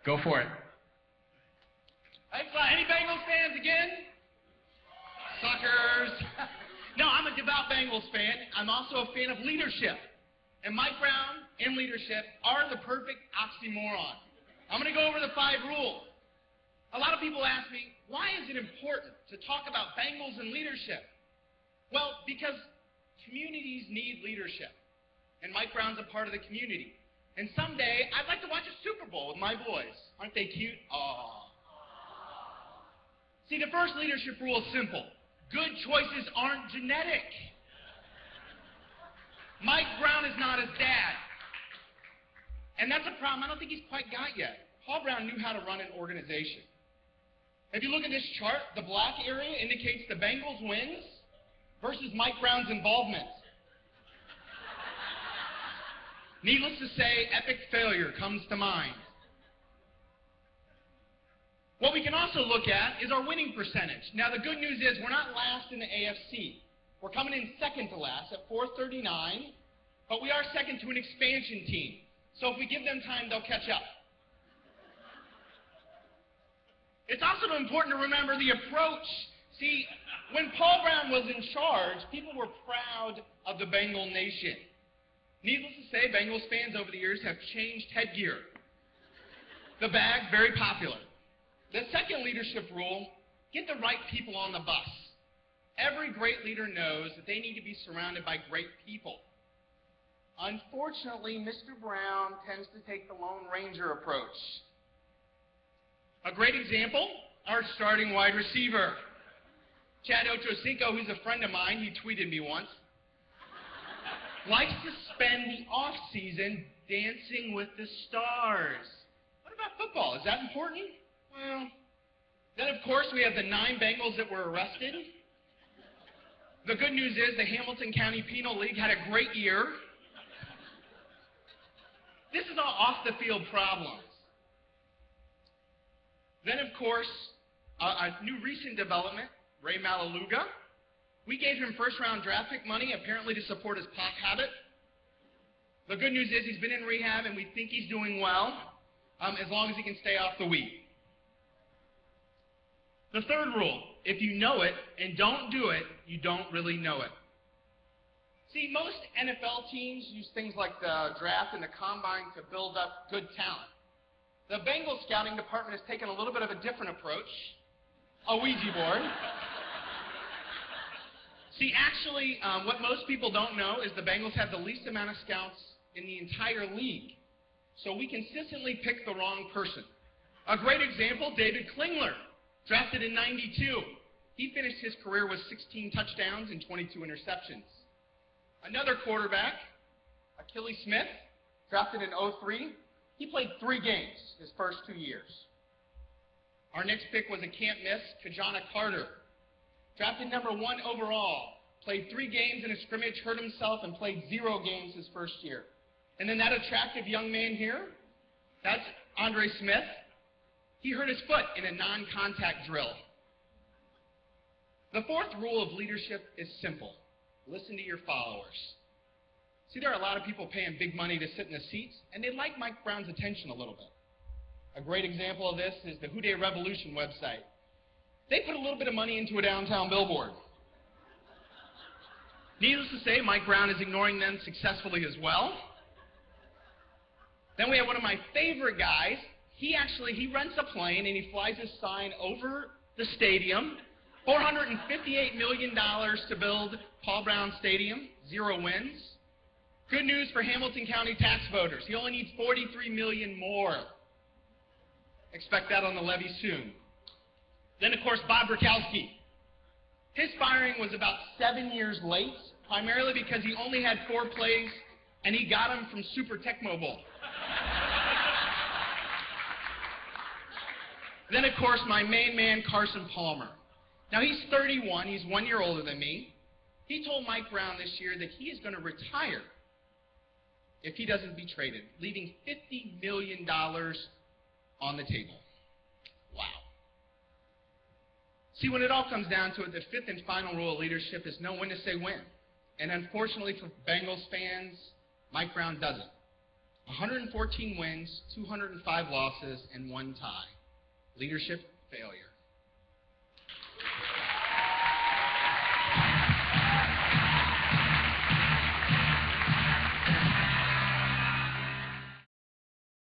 Go for it. Thanks, any Bengals fans again? Suckers. No, I'm a devout Bengals fan. I'm also a fan of leadership. And Mike Brown and leadership are the perfect oxymoron. I'm going to go over the 5 rules. A lot of people ask me, why is it important to talk about Bengals and leadership? Well, because communities need leadership. And Mike Brown's a part of the community. And someday, I'd like to watch a Super Bowl with my boys. Aren't they cute? Aww. See, the first leadership rule is simple. Good choices aren't genetic. Mike Brown is not his dad. And that's a problem I don't think he's quite got yet. Paul Brown knew how to run an organization. If you look at this chart, the black area indicates the Bengals wins versus Mike Brown's involvement. Needless to say, epic failure comes to mind. What we can also look at is our winning percentage. Now, the good news is we're not last in the AFC. We're coming in second to last at 439, but we are second to an expansion team. So if we give them time, they'll catch up. It's also important to remember the approach. See, when Paul Brown was in charge, people were proud of the Bengal nation. Needless to say, Bengals fans over the years have changed headgear. The bag, very popular. The second leadership rule, get the right people on the bus. Every great leader knows that they need to be surrounded by great people. Unfortunately, Mr. Brown tends to take the Lone Ranger approach. A great example, our starting wide receiver. Chad Ochocinco, who's a friend of mine, he tweeted me once, likes to spend the off-season dancing with the stars. What about football? Is that important? Well, then of course we have the 9 Bengals that were arrested. The good news is the Hamilton County Penal League had a great year. This is all off-the-field problems. Then, of course, a new recent development, Ray Malaluga. We gave him first-round draft pick money, apparently to support his pot habit. The good news is he's been in rehab, and we think he's doing well, as long as he can stay off the weed. The third rule, if you know it and don't do it, you don't really know it. See, most NFL teams use things like the draft and the combine to build up good talent. The Bengals scouting department has taken a little bit of a different approach, a Ouija board. See, actually, what most people don't know is the Bengals have the least amount of scouts in the entire league. So we consistently pick the wrong person. A great example, David Klingler, drafted in '92. He finished his career with 16 touchdowns and 22 interceptions. Another quarterback, Achilles Smith, drafted in '03. He played 3 games his first 2 years. Our next pick was a can't-miss, Kajana Carter. Drafted number 1 overall, played 3 games in a scrimmage, hurt himself, and played 0 games his first year. And then that attractive young man here, that's Andre Smith. He hurt his foot in a non-contact drill. The fourth rule of leadership is simple. Listen to your followers. See, there are a lot of people paying big money to sit in the seats, and they like Mike Brown's attention a little bit. A great example of this is the Houday Revolution website. They put a little bit of money into a downtown billboard. Needless to say, Mike Brown is ignoring them successfully as well. Then we have one of my favorite guys. He rents a plane and he flies his sign over the stadium. $458 million to build Paul Brown Stadium, 0 wins. Good news for Hamilton County tax voters. He only needs $43 million more. Expect that on the levy soon. Then, of course, Bob Rakowski. His firing was about 7 years late, primarily because he only had 4 plays, and he got them from Super Tecmo Bowl. Then, of course, my main man, Carson Palmer. Now, he's 31. He's 1 year older than me. He told Mike Brown this year that he is going to retire if he doesn't be traded, leaving $50 million on the table. Wow. See, when it all comes down to it, the fifth and final rule of leadership is know when to say when. And unfortunately for Bengals fans, Mike Brown doesn't. 114 wins, 205 losses, and 1 tie. Leadership failure.